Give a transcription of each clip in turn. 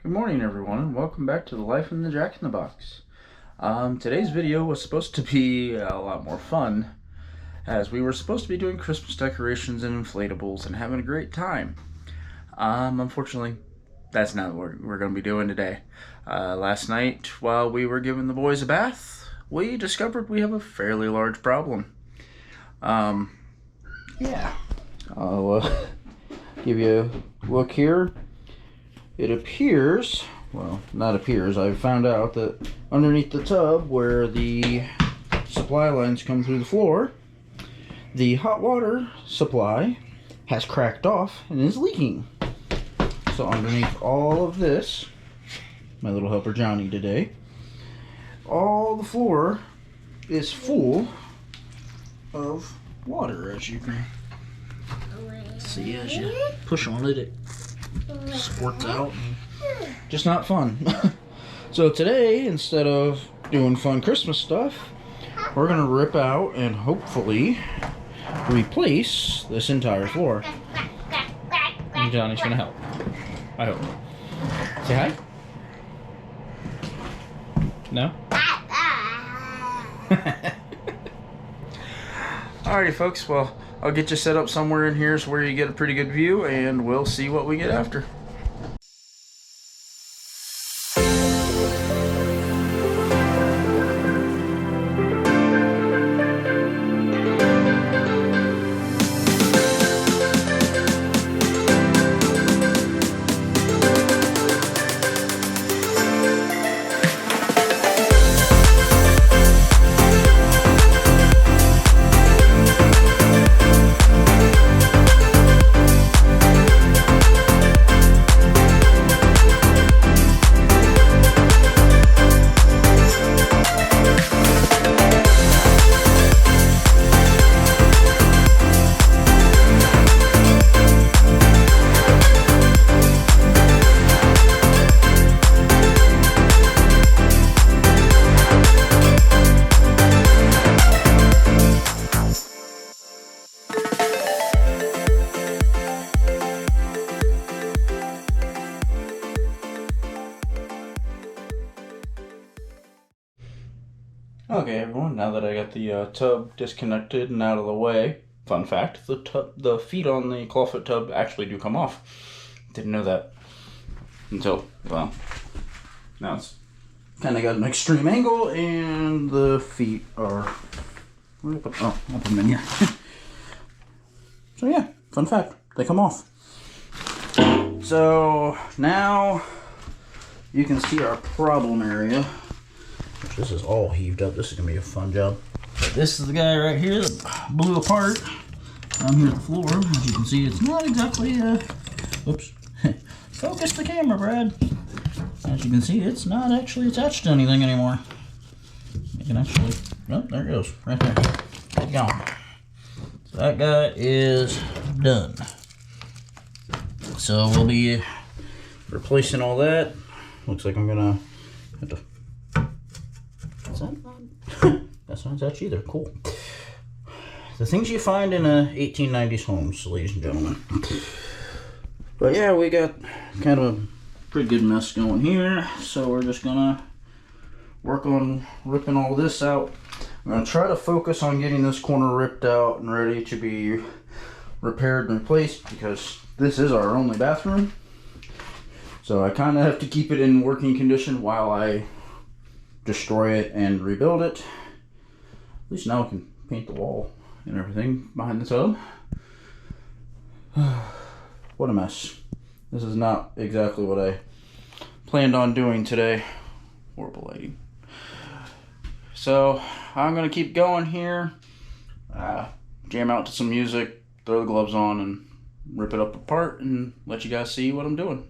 Good morning, everyone, and welcome back to the Life in the Jack in the Box. Today's video was supposed to be a lot more fun, as we were supposed to be doing Christmas decorations and inflatables and having a great time. Unfortunately, that's not what we're going to be doing today. Last night, while we were giving the boys a bath, we discovered we have a fairly large problem. Yeah. I'll give you a look here. It appears, well, not appears, I found out that underneath the tub where the supply lines come through the floor, the hot water supply has cracked off and is leaking. So underneath all of this, my little helper Johnny today, all the floor is full of water, as you can see. As you push on it, it squirts out. Just not fun. So today, instead of doing fun Christmas stuff, we're gonna rip out and hopefully replace this entire floor. And Johnny's gonna help, I hope. Say hi. No? Alrighty folks, well, I'll get you set up somewhere in here so where you get a pretty good view, and we'll see what we get after. Okay, everyone, now that I got the tub disconnected and out of the way, fun fact, the feet on the clawfoot tub actually do come off. Didn't know that until, well, now it's kind of got an extreme angle and the feet are, I'll put them in here. So yeah, fun fact, they come off. So now you can see our problem area. This is all heaved up. This is going to be a fun job. But this is the guy right here that blew apart down here at the floor. As you can see, it's not exactly, whoops. Focus the camera, Brad. As you can see, it's not actually attached to anything anymore. You can actually, oh, there it goes, right there. It's gone. So that guy is done. So we'll be replacing all that. Looks like I'm going to have to, that's not attached either. Cool. The things you find in a 1890s homes, ladies and gentlemen. But yeah, we got kind of a pretty good mess going here, so we're just gonna work on ripping all this out. I'm gonna try to focus on getting this corner ripped out and ready to be repaired and replaced, because this is our only bathroom. So I kind of have to keep it in working condition while I destroy it and rebuild it. At least now I can paint the wall and everything behind the tub. What a mess. This is not exactly what I planned on doing today. Horrible lighting. So I'm gonna keep going here, jam out to some music, throw the gloves on and rip it up apart and let you guys see what I'm doing.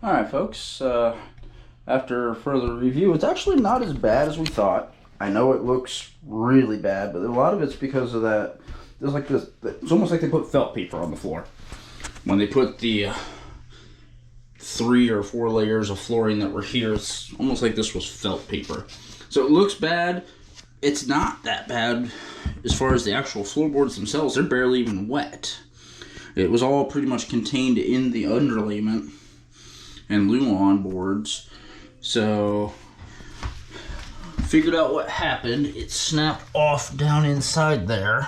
Alright folks, after further review, it's actually not as bad as we thought. I know it looks really bad, but a lot of it's because of that, there's like this, it's almost like they put felt paper on the floor. When they put the 3 or 4 layers of flooring that were here, it's almost like this was felt paper. So it looks bad. It's not that bad as far as the actual floorboards themselves. They're barely even wet. It was all pretty much contained in the underlayment and Luan boards. So figured out what happened. It snapped off down inside there.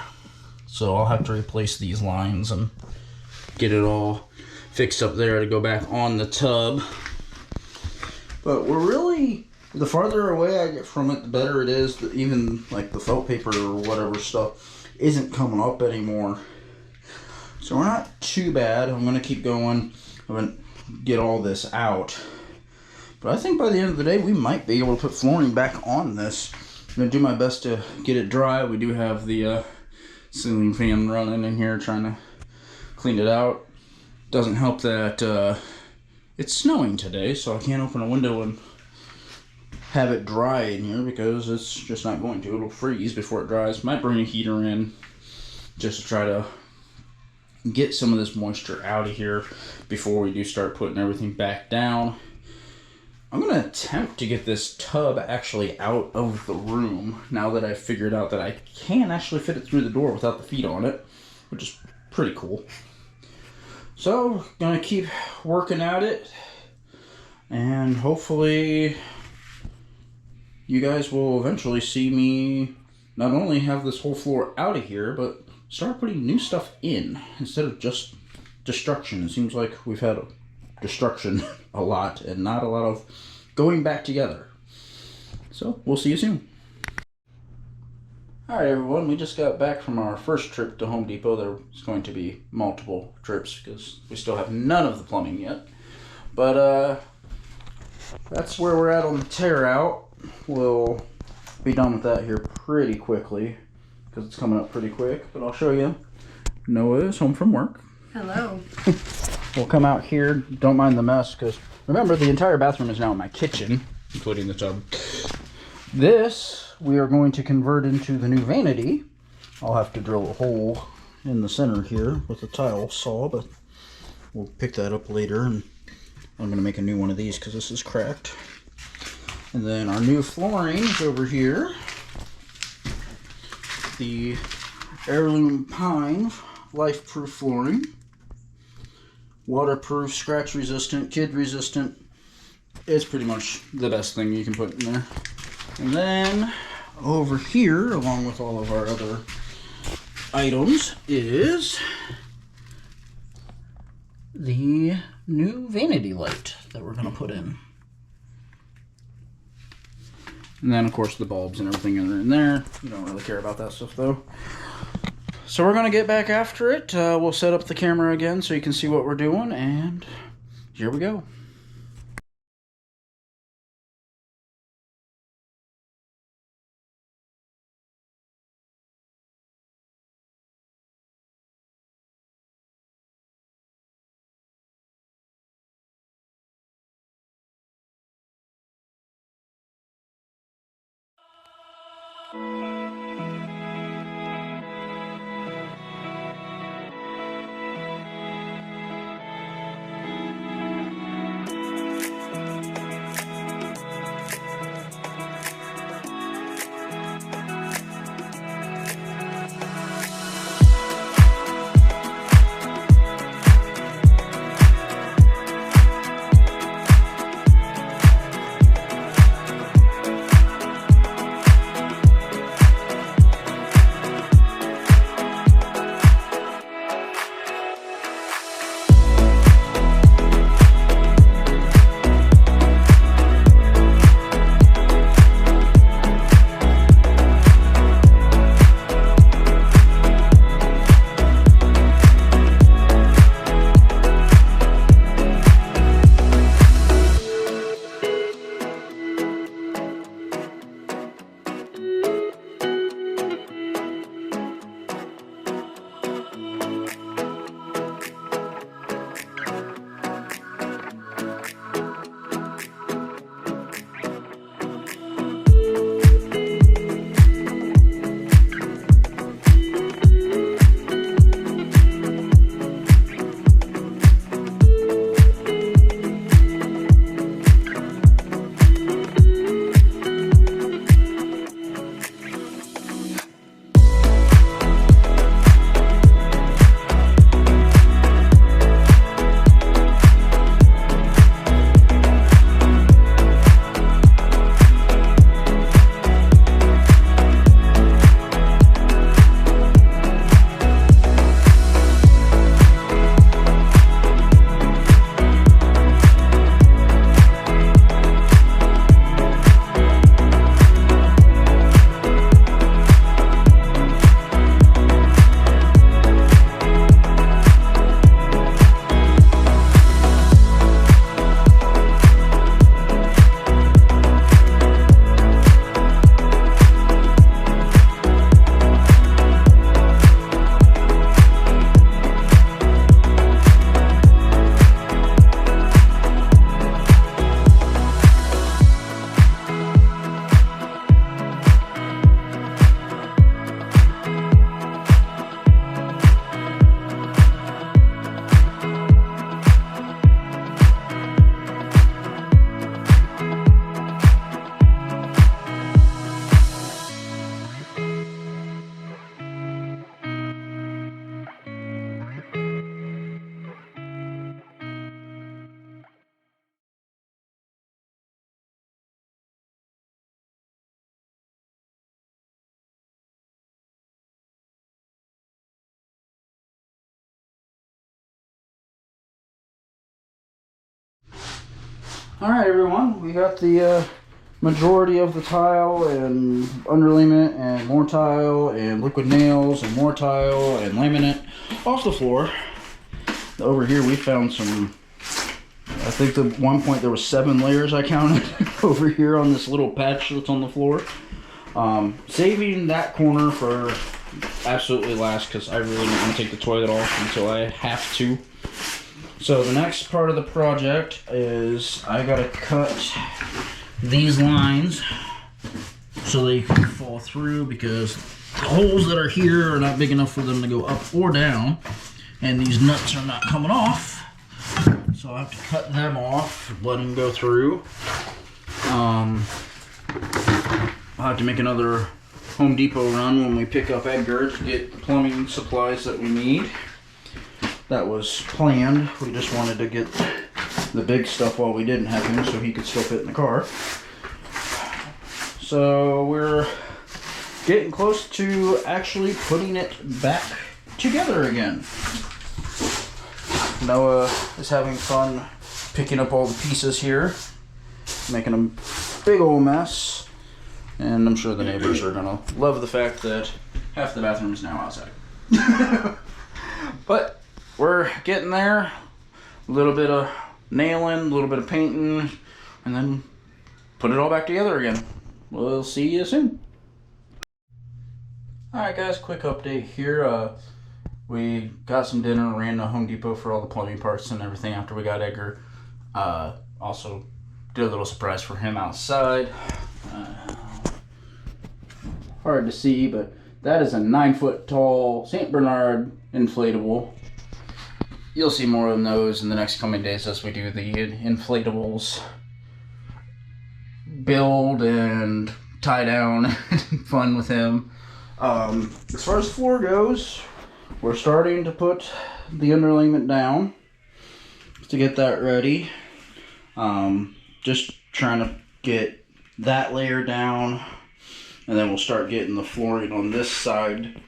So I'll have to replace these lines and get it all fixed up there to go back on the tub. But we're really, the farther away I get from it, the better it is. Even like the felt paper or whatever stuff isn't coming up anymore. So we're not too bad. I'm going to keep going. I'm going to get all this out. But I think by the end of the day, we might be able to put flooring back on this. I'm going to do my best to get it dry. We do have the ceiling fan running in here trying to clean it out. Doesn't help that it's snowing today, so I can't open a window and have it dry in here because it's just not going to. It'll freeze before it dries. Might bring a heater in just to try to get some of this moisture out of here before we do start putting everything back down. I'm going to attempt to get this tub actually out of the room now that I've figured out that I can actually fit it through the door without the feet on it, which is pretty cool. So, going to keep working at it, and hopefully you guys will eventually see me not only have this whole floor out of here, but start putting new stuff in instead of just destruction. It seems like we've had destruction a lot and not a lot of going back together. So we'll see you soon. Alright everyone, we just got back from our first trip to Home Depot. There's going to be multiple trips because we still have none of the plumbing yet. But that's where we're at on the tear out. We'll be done with that here pretty quickly because it's coming up pretty quick, but I'll show you. Noah is home from work. Hello. We'll come out here. Don't mind the mess because remember, the entire bathroom is now my kitchen, including the tub. This we are going to convert into the new vanity. I'll have to drill a hole in the center here with a tile saw, but we'll pick that up later. And I'm going to make a new one of these because this is cracked. And then our new flooring is over here. The Heirloom Pine Life-Proof flooring. Waterproof, scratch resistant, kid resistant. It's pretty much the best thing you can put in there. And then over here, along with all of our other items, is the new vanity light that we're going to put in. And then, of course, the bulbs and everything are in there. You don't really care about that stuff, though. So we're going to get back after it. We'll set up the camera again so you can see what we're doing, and here we go. Alright everyone, we got the majority of the tile and underlayment and more tile and liquid nails and more tile and laminate off the floor. Over here we found some, I think at one point there was 7 layers I counted over here on this little patch that's on the floor. Saving that corner for absolutely last because I really don't want to take the toilet off until I have to. So the next part of the project is I gotta cut these lines so they can fall through because the holes that are here are not big enough for them to go up or down, and these nuts are not coming off. So I have to cut them off, let them go through. I'll have to make another Home Depot run when we pick up Edgar to get plumbing supplies that we need. That was planned. We just wanted to get the big stuff while we didn't have him so he could still fit in the car. So we're getting close to actually putting it back together again. Noah is having fun picking up all the pieces here, making a big old mess. And I'm sure the neighbors are gonna love the fact that half the bathroom is now outside. But we're getting there. A little bit of nailing, a little bit of painting, and then put it all back together again. We'll see you soon. Alright guys, quick update here. We got some dinner, ran to Home Depot for all the plumbing parts and everything after we got Edgar. Also did a little surprise for him outside. Hard to see, but that is a 9-foot tall St. Bernard inflatable. You'll see more of those in the next coming days as we do the inflatables build and tie down fun with him. As far as the floor goes, we're starting to put the underlayment down to get that ready. Just trying to get that layer down, and then we'll start getting the flooring on this side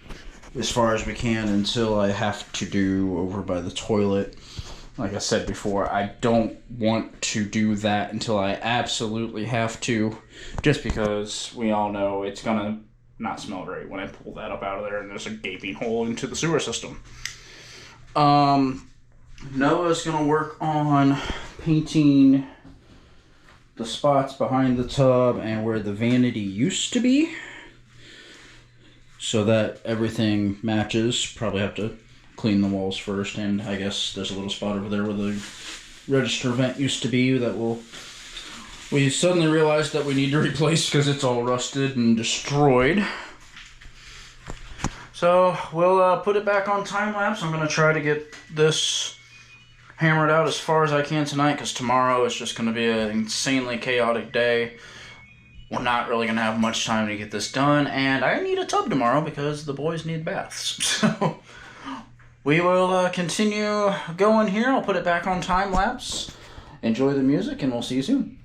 as far as we can until I have to do over by the toilet. Like I said before, I don't want to do that until I absolutely have to, just because we all know it's gonna not smell great when I pull that up out of there and there's a gaping hole into the sewer system. Noah's gonna work on painting the spots behind the tub and where the vanity used to be, so that everything matches. Probably have to clean the walls first, and I guess there's a little spot over there where the register vent used to be that we suddenly realized that we need to replace because it's all rusted and destroyed. So we'll put it back on time lapse. I'm going to try to get this hammered out as far as I can tonight, because tomorrow is just going to be an insanely chaotic day. We're not really going to have much time to get this done, and I need a tub tomorrow because the boys need baths. So we will continue going here. I'll put it back on time lapse. Enjoy the music, and we'll see you soon.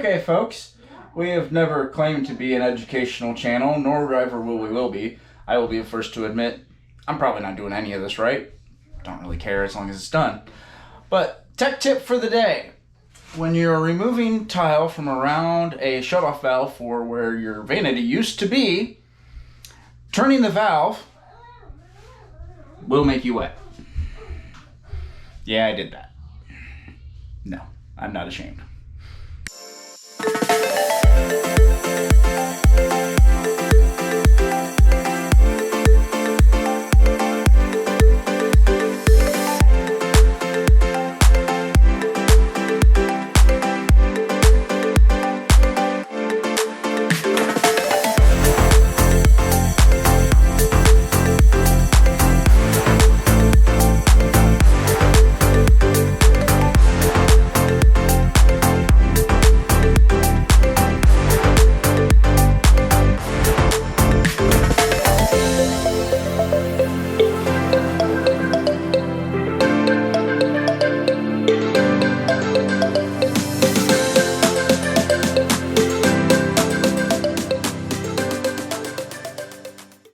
Okay, folks, we have never claimed to be an educational channel, nor ever will be. I will be the first to admit I'm probably not doing any of this right. Don't really care as long as it's done. But tech tip for the day. When you're removing tile from around a shutoff valve for where your vanity used to be, turning the valve will make you wet. Yeah, I did that. No, I'm not ashamed.